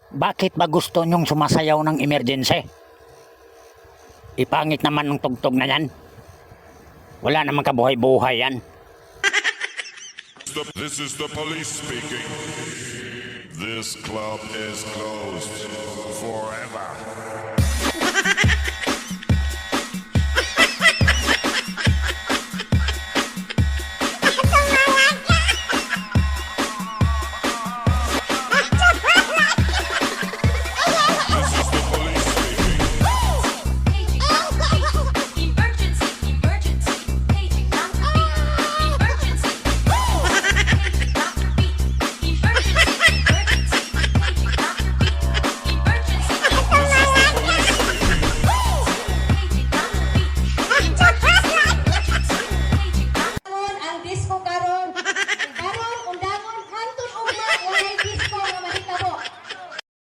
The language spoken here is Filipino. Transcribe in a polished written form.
Bakit ba gusto nyong sumasayaw ng emergency? Ipangit naman ng tugtog na yan. Wala namang kabuhay-buhay yan. This is the police speaking. This club is closed forever.